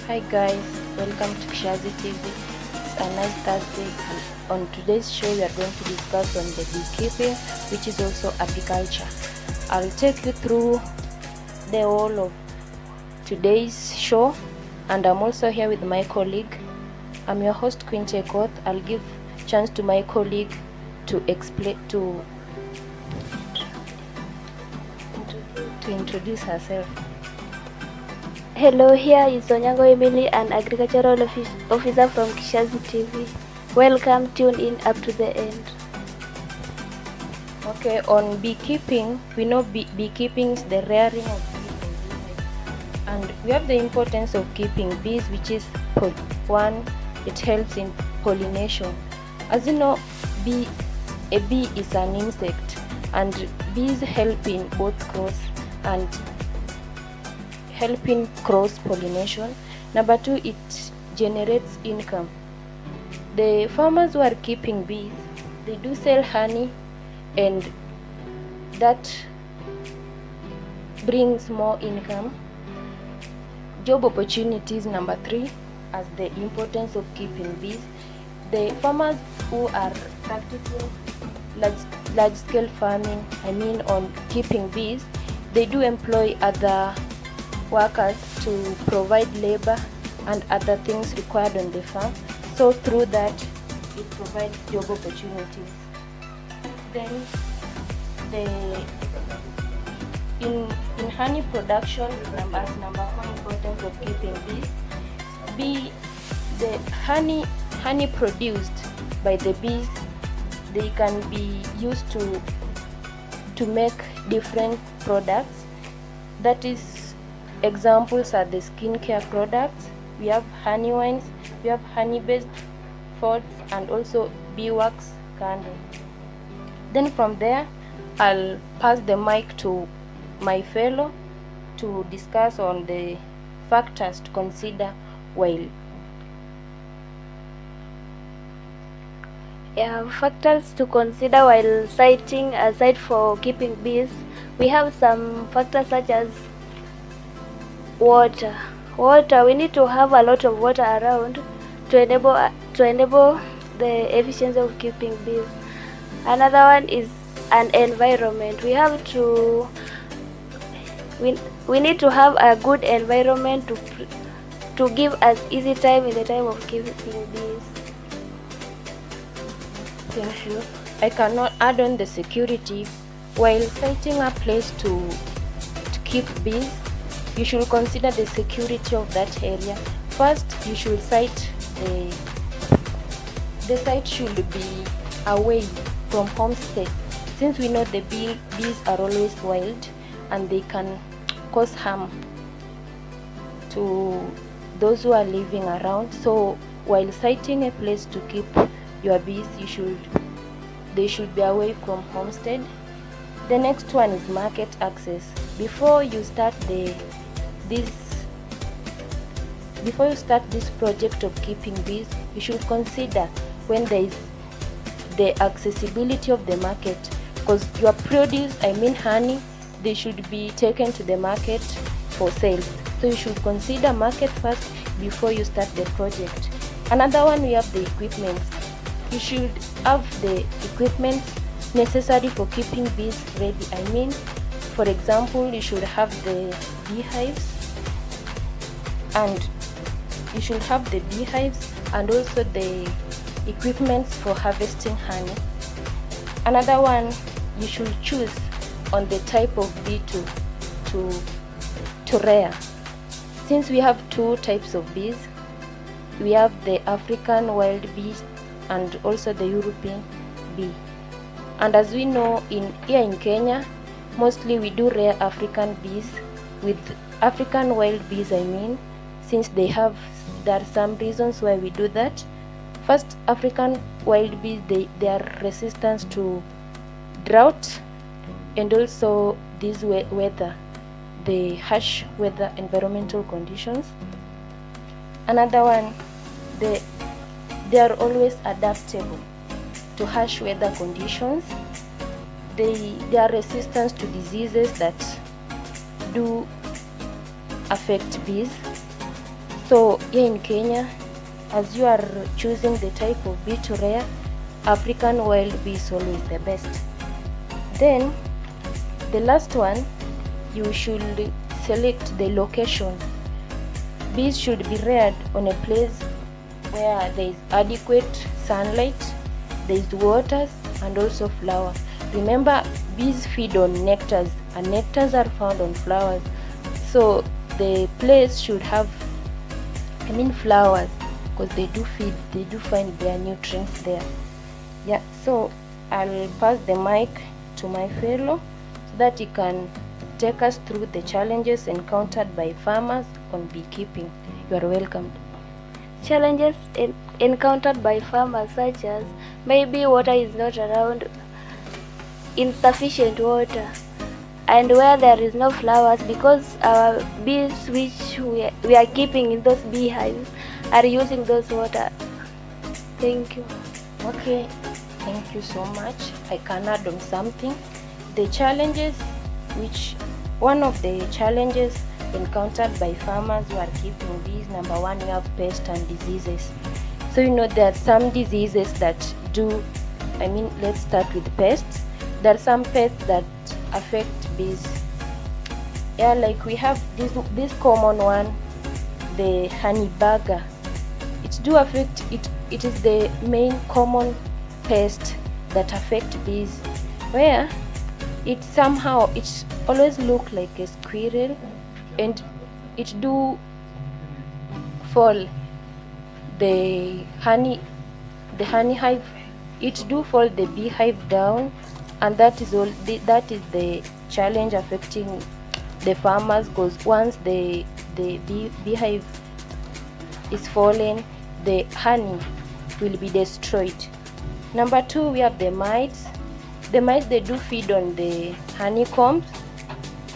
Hi guys, welcome to Kishazi TV. It's a nice Thursday, and on today's show we are going to discuss on the beekeeping, which is also apiculture. I'll take you through the whole of today's show, and I'm also here with my colleague. I'm your host Queen Chekoth. I'll give chance to my colleague to explain to introduce herself. Hello, here is Onyango Emily, an agricultural officer from Kishazi TV. Welcome, tune in up to the end. Okay, on beekeeping, we know beekeeping is the rearing of bees, and we have the importance of keeping bees, which is one, it helps in pollination. As you know, a bee is an insect, and bees help in both cross pollination. Number two, it generates income. The farmers who are keeping bees, they do sell honey, and that brings more income. Job opportunities. Number three, as the importance of keeping bees, the farmers who are practicing large scale farming, on keeping bees, they do employ other workers to provide labor and other things required on the farm. So through that, it provides job opportunities. Then in honey production, as number one importance of keeping bees, the honey produced by the bees, they can be used to make different products. That is, examples are the skincare products. We have honey wines, we have honey-based foods, and also beeswax candle. Then from there, I'll pass the mic to my fellow to discuss on the factors to consider while. Factors to consider while siting aside for keeping bees. We have some factors such as water. We need to have a lot of water around to enable the efficiency of keeping bees. Another one is an environment. We need to have a good environment to give us easy time in the time of keeping bees. Thank you. I cannot add on the security. While siting a place to keep bees, you should consider the security of that area. First, you should the site should be away from homestead, since we know the bees are always wild and they can cause harm to those who are living around. So while siting a place to keep your bees, they should be away from homestead. The next one is market access. Before you start this project of keeping bees, you should consider when there is the accessibility of the market, because your produce, honey, they should be taken to the market for sale. So you should consider market first before you start the project. Another one, we have the equipment. You should have the equipment necessary for keeping bees ready. For example, you should have the beehives, and also the equipment for harvesting honey. Another one, you should choose on the type of bee to rear. Since we have two types of bees, we have the African wild bee and also the European bee. And as we know, here in Kenya, mostly we do rear African bees with African wild bees. Since there are some reasons why we do that. First, African wild bees, they are resistant to drought and also this weather, the harsh weather environmental conditions. Another one, they are always adaptable to harsh weather conditions. They are resistant to diseases that do affect bees. So here in Kenya, as you are choosing the type of bee to rear, African wild bee is always the best. Then the last one, you should select the location. Bees should be reared on a place where there is adequate sunlight, there is water, and also flower. Remember, bees feed on nectars, and nectars are found on flowers. So the place should have, flowers, because they do find their nutrients there. Yeah, so I'll pass the mic to my fellow so that he can take us through the challenges encountered by farmers on beekeeping. You are welcome. Challenges encountered by farmers, such as maybe water is not around, insufficient water, and where there is no flowers, because our bees which we are keeping in those beehives are using those water. Thank you. Okay, thank you so much. I can add on something. The challenges, one of the challenges encountered by farmers who are keeping bees, number one, you have pests and diseases. So there are some diseases that let's start with pests. There are some pests that affect bees. Yeah, like we have this common one, the honey bagger. It is the main common pest that affect bees, where it always look like a squirrel, and it do fall the honey hive, it do fall the beehive down, and that is the challenge affecting the farmers, because once the beehive is fallen, the honey will be destroyed. Number two, we have the mites. The mites, they do feed on the honeycombs.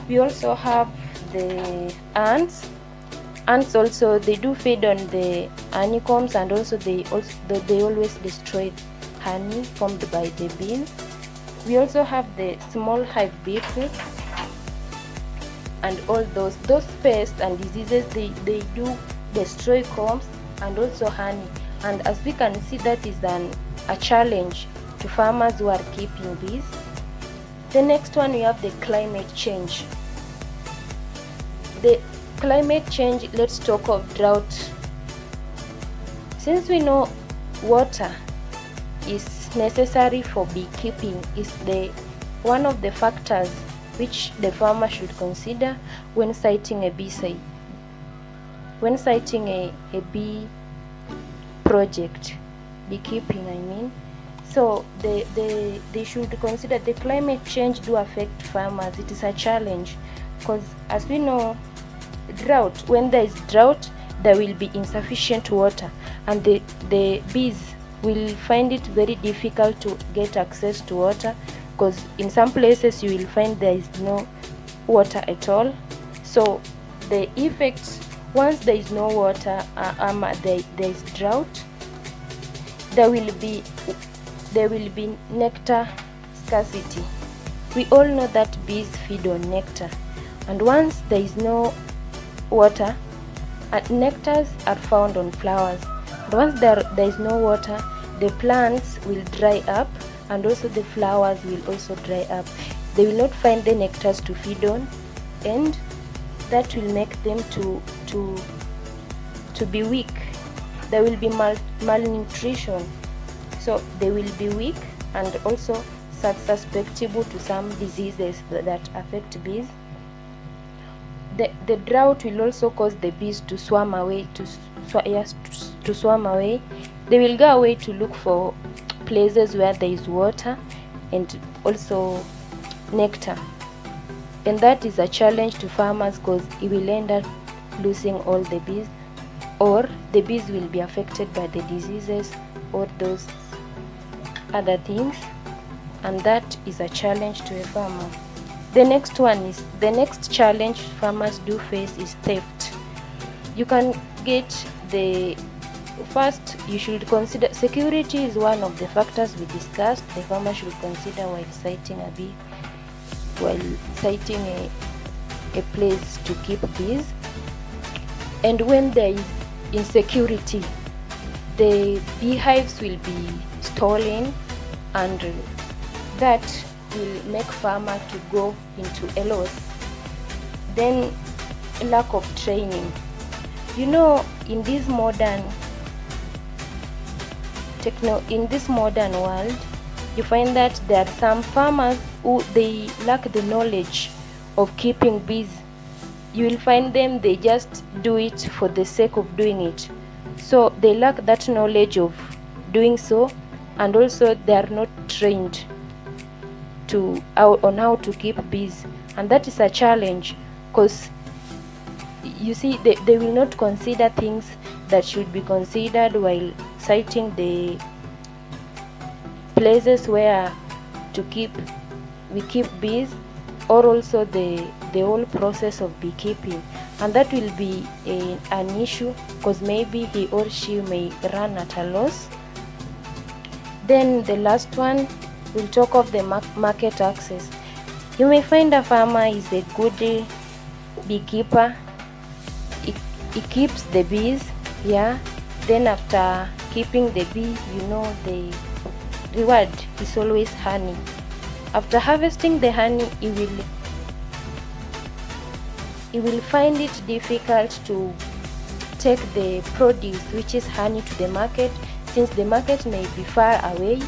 We also have the ants. Ants also, they do feed on the honeycombs, and also they always destroy honey formed by the bees. We also have the small hive beetles, and all those pests and diseases, they do destroy combs and also honey. And as we can see, that is a challenge to farmers who are keeping bees. The next one, we have the climate change. The climate change, let's talk of drought. Since we know water is necessary for beekeeping, is one of the factors which the farmer should consider when siting a bee site, when siting a bee project, beekeeping So they should consider the climate change do affect farmers. It is a challenge, because as we know, drought, when there is drought, there will be insufficient water, and the bees will find it very difficult to get access to water, because in some places you will find there is no water at all. So the effects, once there is no water, there is drought, there will be nectar scarcity. We all know that bees feed on nectar, and once there is no water, nectars are found on flowers. And once there is no water, the plants will dry up, and also the flowers will also dry up. They will not find the nectars to feed on, and that will make them to be weak. There will be malnutrition. So they will be weak and also susceptible to some diseases that affect bees. The drought will also cause the bees to swim away. To swim away. They will go away to look for places where there is water and also nectar. And that is a challenge to farmers, because it will end up losing all the bees, or the bees will be affected by the diseases or those other things, and that is a challenge to a farmer. The next challenge farmers do face is theft. You can get first, you should consider security is one of the factors we discussed. The farmer should consider while siting a bee, while siting a place to keep bees. And when there is insecurity. The beehives will be stolen, and that will make farmer to go into a loss. Then lack of training. In this modern world, you find that there are some farmers who they lack the knowledge of keeping bees. You will find them, they just do it for the sake of doing it. So they lack that knowledge of doing so, and also they are not trained on how to keep bees, and that is a challenge, because you see they will not consider things that should be considered while citing the places where we keep bees, or also the whole process of beekeeping, and that will be an issue, because maybe he or she may run at a loss. Then the last one, we'll talk of the market access. You may find a farmer is a good beekeeper. He keeps the bees, then after keeping the bee, the reward is always honey. After harvesting the honey, he will find it difficult to take the produce, which is honey, to the market, since the market may be far away,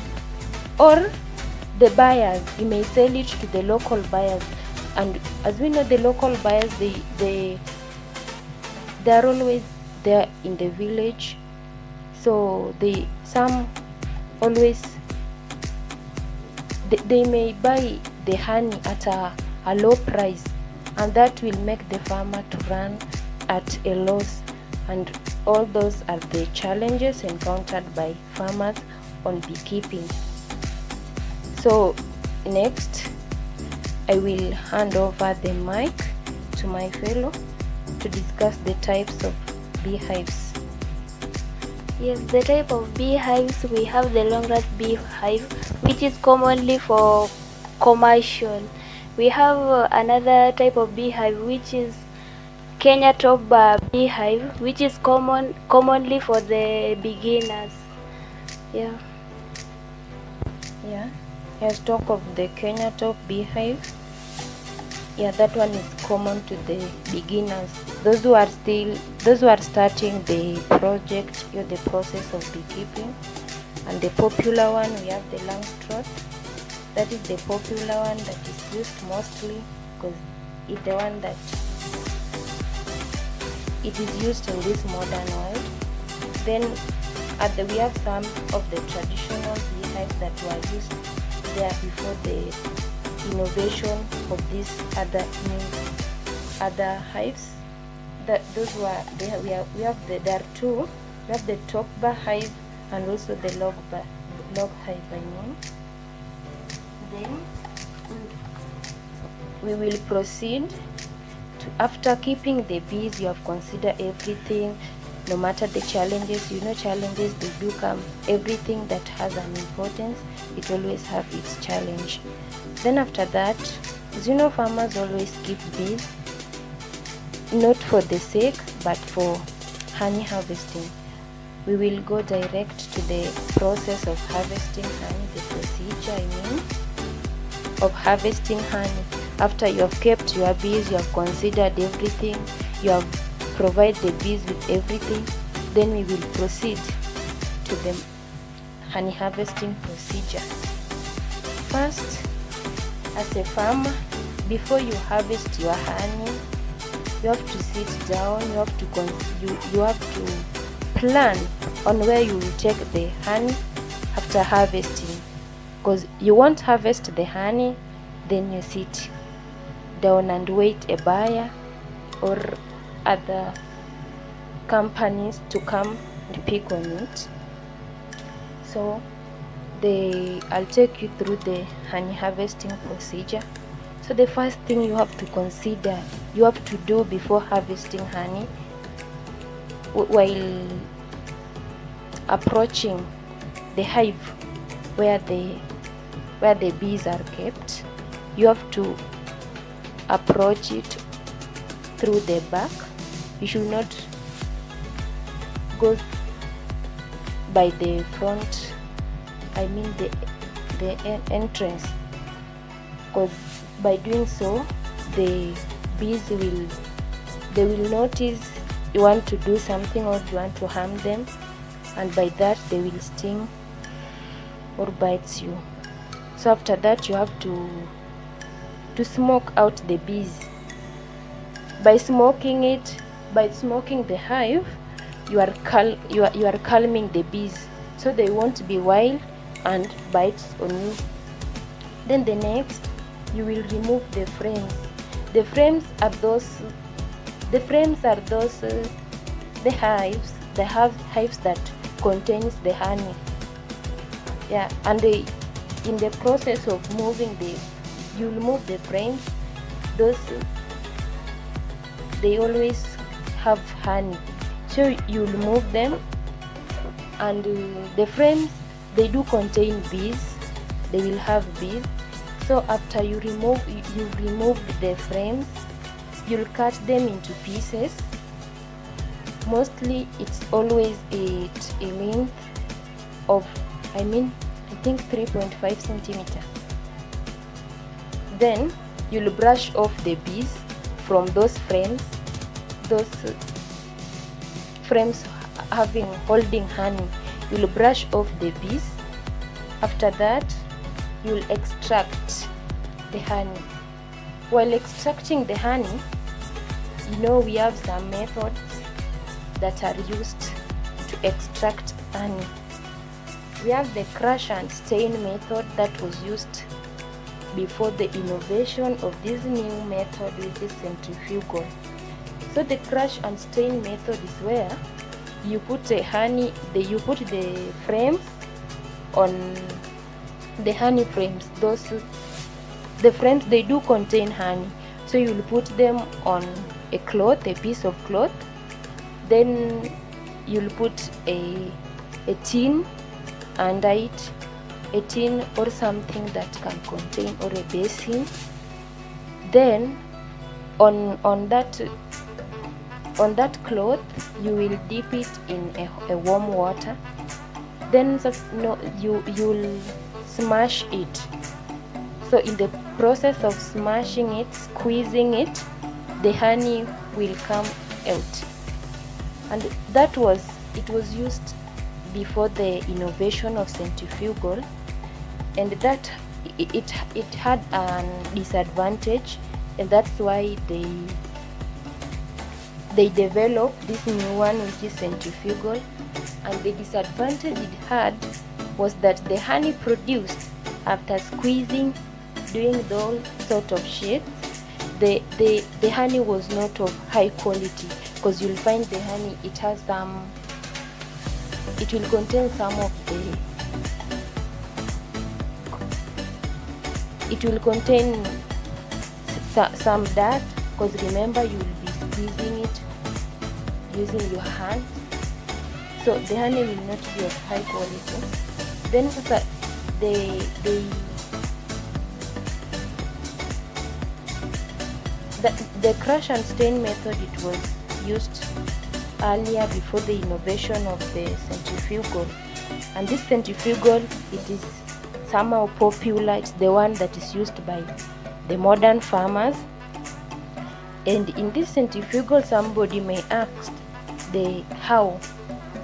or the buyers, he may sell it to the local buyers. And as we know, the local buyers, they are always there in the village, so some always they may buy the honey at a low price, and that will make the farmer to run at a loss. And all those are the challenges encountered by farmers on beekeeping. So next, I will hand over the mic to my fellow to discuss the types of beehives. Yes, the type of beehives, we have the long-grass beehive, which is commonly for commercial. We have another type of beehive, which is Kenya top bar beehive, which is commonly for the beginners. Let's talk of the Kenya top beehive. That one is common to the beginners, those who are starting the project or the process of beekeeping. And the popular one, we have the Langstroth. That is the popular one that is used mostly, because it's the one that it is used in this modern world. Then we have some of the traditional beehives that were used there before the innovation of these other hives. There are two. We have the top bar hive and also the log hive. Then we will proceed to, after keeping the bees, you have considered everything, no matter the challenges. Challenges, they do come. Everything that has an importance, it always have its challenge. Then after that, as farmers always keep bees, not for the sake, but for honey harvesting. We will go direct to the process of harvesting honey, the procedure, of harvesting honey. After you have kept your bees, you have considered everything, you have provided the bees with everything, then we will proceed to the honey harvesting procedure. First, as a farmer, before you harvest your honey, you have to sit down, you have to plan on where you will take the honey after harvesting, because you won't harvest the honey, then you sit down and wait a buyer or other companies to come and pick on it. So I'll take you through the honey harvesting procedure. So the first thing you have to consider, you have to do before harvesting honey, while approaching the hive where the bees are kept, you have to approach it through the back. You should not goes by the front, I mean the entrance, because by doing so the bees will notice you want to do something or you want to harm them, and by that they will sting or bite you. So after that you have to smoke out the bees. By smoking the hive, you are calming the bees, so they won't be wild and bites on you. Then the next, you will remove the frames. The frames are those the hives that contains the honey. Yeah, and in the process of moving you'll move the frames. They always have honey, so you'll move them, and the frames, they do contain bees. They will have bees. So after you remove the frames, you'll cut them into pieces. Mostly it's always a length of, I think 3.5 centimeter. Then you'll brush off the bees from those frames holding honey. You'll brush off the bees. After that, you'll extract the honey. While extracting the honey, we have some methods that are used to extract honey. We have the crush and stain method that was used before the innovation of this new method, which is centrifugal. So the crush and stain method is where you put the frames on the honey frames. The frames, they do contain honey, so you'll put them on a piece of cloth. Then you'll put a tin under it, a tin or something that can contain, or a basin. Then on that cloth, you will dip it in a warm water. Then you'll smash it. So in the process of smashing it, squeezing it, the honey will come out. And it was used before the innovation of centrifugal, and that it had a disadvantage, and that's why they developed this new one, which is centrifugal. And the disadvantage it had was that the honey produced after squeezing, doing those sort of shit, the honey was not of high quality, because you'll find the honey, it will contain some dirt, because remember, you will be squeezing it using your hand, so the honey will not be of high quality. Then the crush and stain method, it was used earlier before the innovation of the centrifugal. And this centrifugal, it is somehow popular. It's the one that is used by the modern farmers. And in this centrifugal, somebody may ask,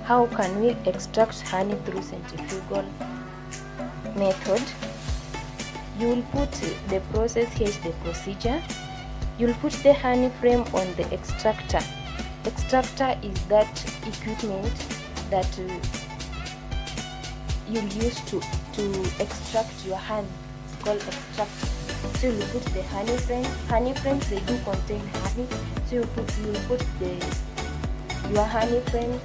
how can we extract honey through centrifugal method? You will put the process. Here is the procedure. You'll put the honey frame on the extractor. Extractor is that equipment that you'll use to extract your honey. It's called extractor. So you put the honey frames. Honey frames, they do contain honey. So you put your honey frames.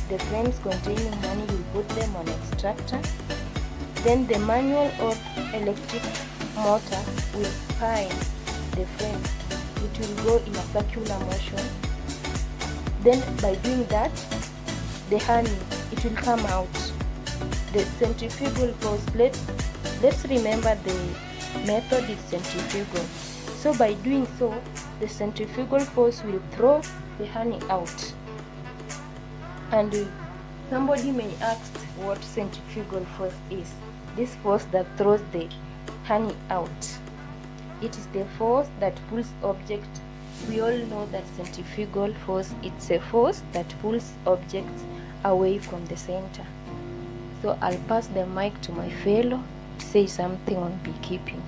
The frames containing honey, you put them on extractor. Then the manual or electric motor will spin the frame. It will go in a circular motion. Then by doing that, the honey, it will come out. The centrifugal force, let's remember the method is centrifugal. So by doing so, the centrifugal force will throw the honey out. And somebody may ask what centrifugal force is. This force that throws the honey out. It is the force that pulls objects. We all know that centrifugal force, it's a force that pulls objects away from the center. So I'll pass the mic to my fellow to say something on beekeeping.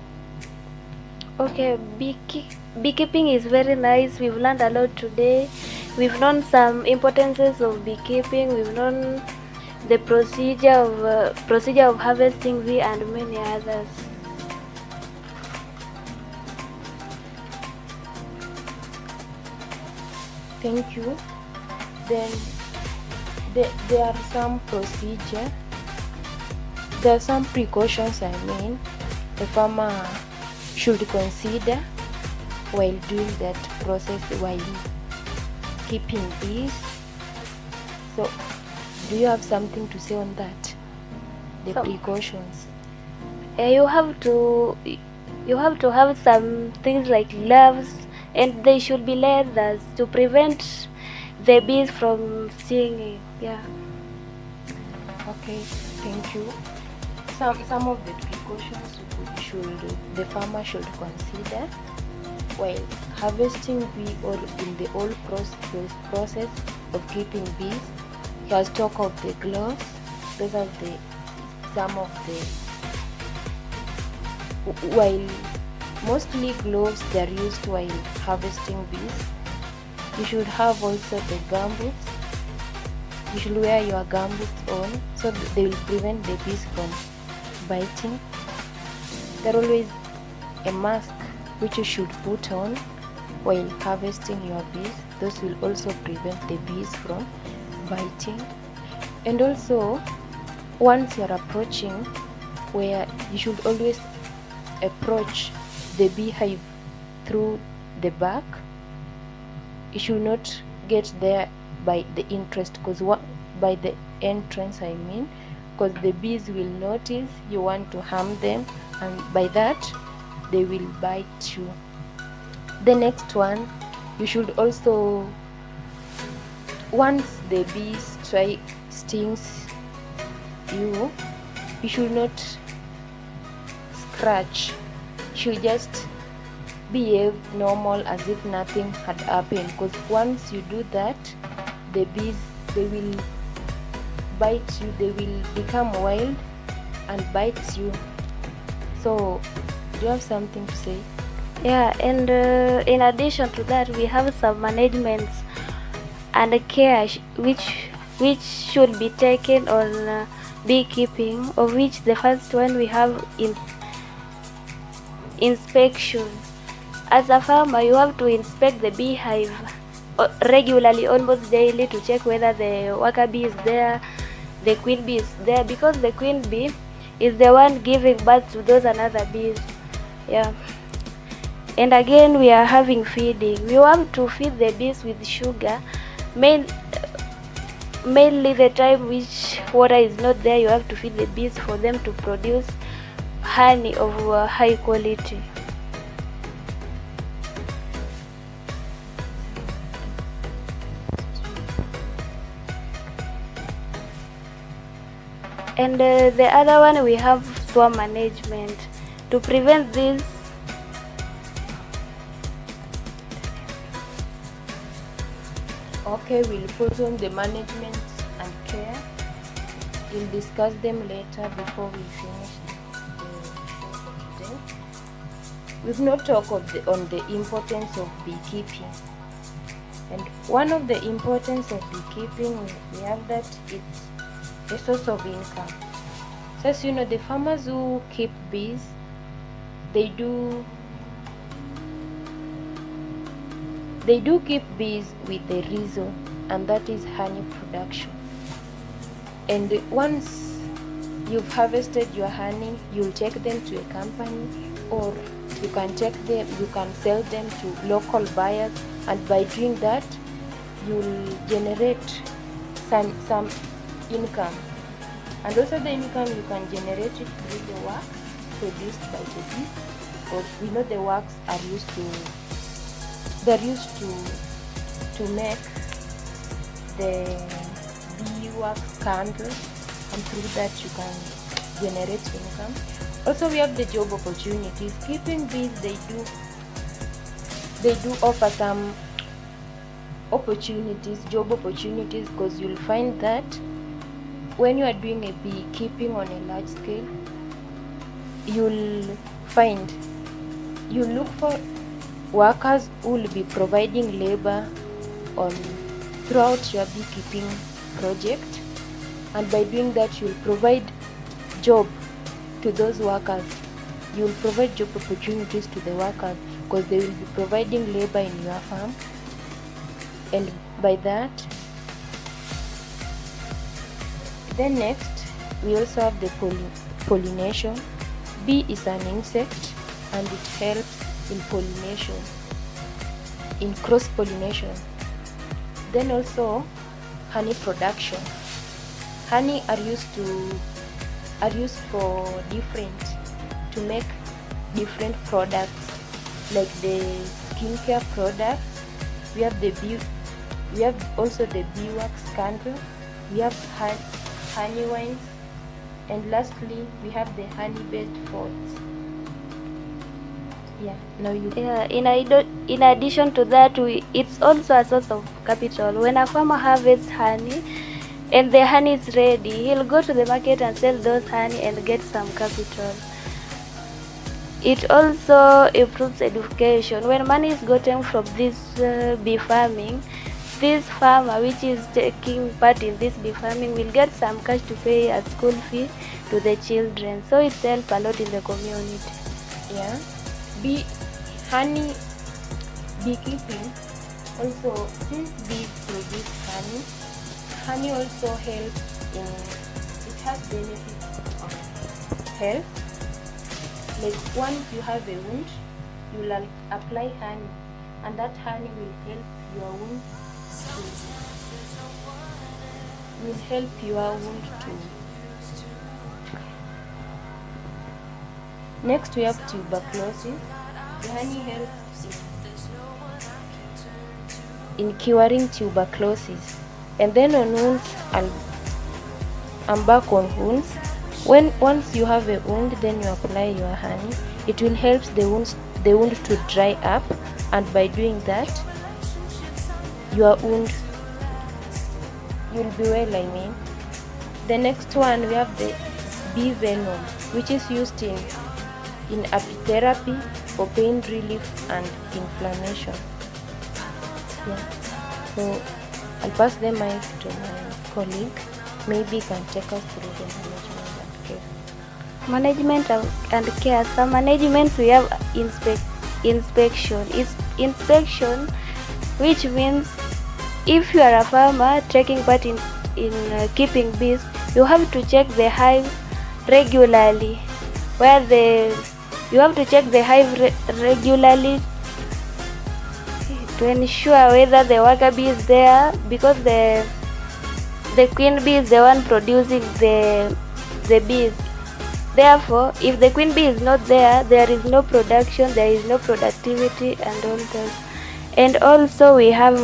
Okay, beekeeping is very nice. We've learned a lot today. We've known some importances of beekeeping. We've known the procedure of harvesting bee and many others. Thank you. Then there are some procedure. There are some precautions, the farmer should consider while doing that process, while keeping bees. So do you have something to say on that? The precautions. You have to have some things like gloves, and they should be leathers to prevent the bees from stinging. Yeah. Okay, thank you. Some of the precautions the farmer should consider while harvesting bee or in the whole process of keeping bees. He has talked of the gloves. Those are some of the, while mostly gloves they are used while harvesting bees. You should have also the gumboots. You should wear your gumboots on so that they will prevent the bees from biting. There always a mask which you should put on while harvesting your bees. Those will also prevent the bees from biting. And also, once you are approaching, where you should always approach the beehive through the back. You should not get there by the entrance, because because the bees will notice you want to harm them, and by that they will bite you. The next one, you should also, once the bees stings you should not scratch. You should just behave normal as if nothing had happened, because once you do that, the bees, they will bite you, they will become wild and bite you. So do you have something to say? Yeah, and in addition to that, we have some management and care which should be taken on beekeeping, of which the first one we have inspection. As a farmer, you have to inspect the beehive regularly, almost daily, to check whether the worker bee is there, the queen bee is there, because the queen bee is the one giving birth to those another bees. Yeah. And again, we are having feeding. We have to feed the bees with sugar, mainly the time which water is not there. You have to feed the bees for them to produce honey of high quality. And the other one, we have swarm management. To prevent this, okay, we'll put on the management and care. We'll discuss them later before we finish the show for today. We've not talked on the importance of beekeeping. And one of the importance of beekeeping, we have that it's a source of income. So as you know, the farmers who keep bees, they do keep bees with a reason, and that is honey production. And once you've harvested your honey, you'll take them to a company, or you can sell them to local buyers, and by doing that, you'll generate some income. And also the income, you can generate it through the wax produced by the bees, because we know the wax are used to make the beeswax candle, and through that you can generate income. Also, we have the job opportunities. Keeping bees, they do offer some opportunities, job opportunities, because you'll find that when you are doing a beekeeping on a large scale, you'll look for workers who will be providing labor on throughout your beekeeping project, and by doing that you'll provide job to those workers. You'll provide job opportunities to the workers because they will be providing labor in your farm, and by that. Then next, we also have the pollination. Bee is an insect and it helps in pollination, in cross-pollination. Then also honey production. Honey are used for to make different products, like the skincare products. We have also the beeswax candle. We have honey wines, and lastly we have the honey-based foods. Now you. In addition to that, it's also a source of capital. When a farmer harvests honey and the honey is ready, he'll go to the market and sell those honey and get some capital. It also improves education. When money is gotten from this bee farming, this farmer which is taking part in this bee farming will get some cash to pay a school fee to the children. So it helps a lot in the community. Honey beekeeping also, since bees produce honey also helps in, it has benefits of health. Like once you have a wound, you will apply honey, and that honey will help your wound to. Next we have tuberculosis. The honey helps in curing tuberculosis. And then on wounds, and back on wounds, once you have a wound, then you apply your honey. It will help the wound to dry up, and by doing that, your wound, you'll be well. The next one, we have the bee venom, which is used in apitherapy for pain relief and inflammation. So I'll pass the mic to my colleague. Maybe he can take us through the management and care. Management and care. Some management we have inspection. It's inspection, which means if you are a farmer taking part in keeping bees, you have to check the hive regularly. You have to check the hive regularly to ensure whether the worker bee is there, because the queen bee is the one producing the bees. Therefore, if the queen bee is not there, there is no production, there is no productivity, and all that. And also we have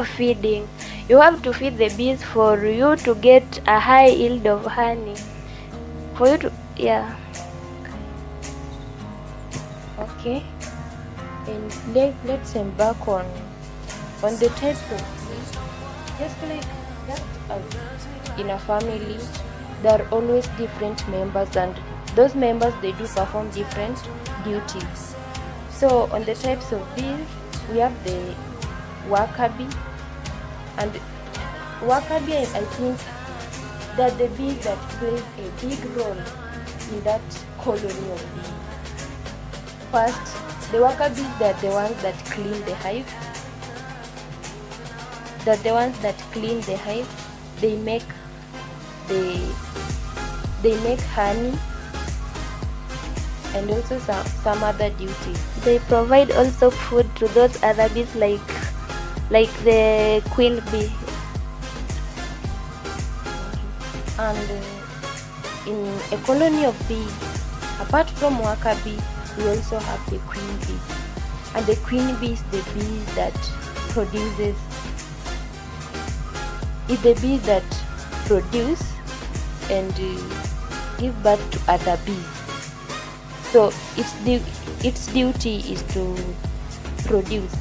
feeding. You have to feed the bees for you to get a high yield of honey. For you to Okay. And let's embark on the types of bees. Just like that, in a family, there are always different members, and those members, they do perform different duties. So on the types of bees, we have the worker bee, and worker bee, I think that the bee that plays a big role in that colony of bees. First, the worker bees, they're the ones that clean the hive. They make honey, and also some other duties. They provide also food to those other bees, like the queen bee. And in a colony of bees, apart from worker bee, we also have the queen bee. And the queen bee is the bee that produces is the bee that produce and give birth to other bees. So its duty is to produce.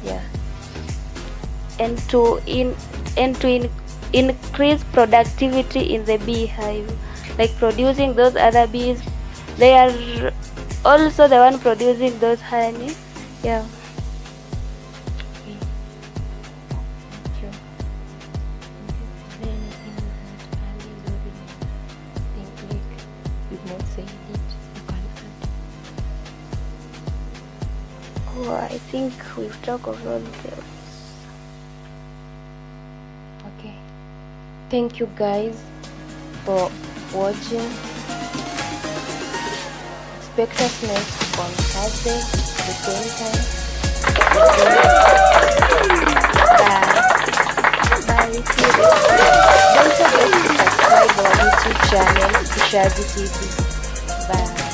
Yeah. And to increase productivity in the beehive, like producing those other bees. They are also the one producing those honey. Yeah. Okay. Thank you. Is there anything that Alice or you think like we've not said it? You can add. Oh, I think we've talked of all those. Okay. Thank you guys for watching. Expect us next on Thursday, the same time. Bye. See you. Don't forget to subscribe our YouTube channel, Ishazi TV. Bye.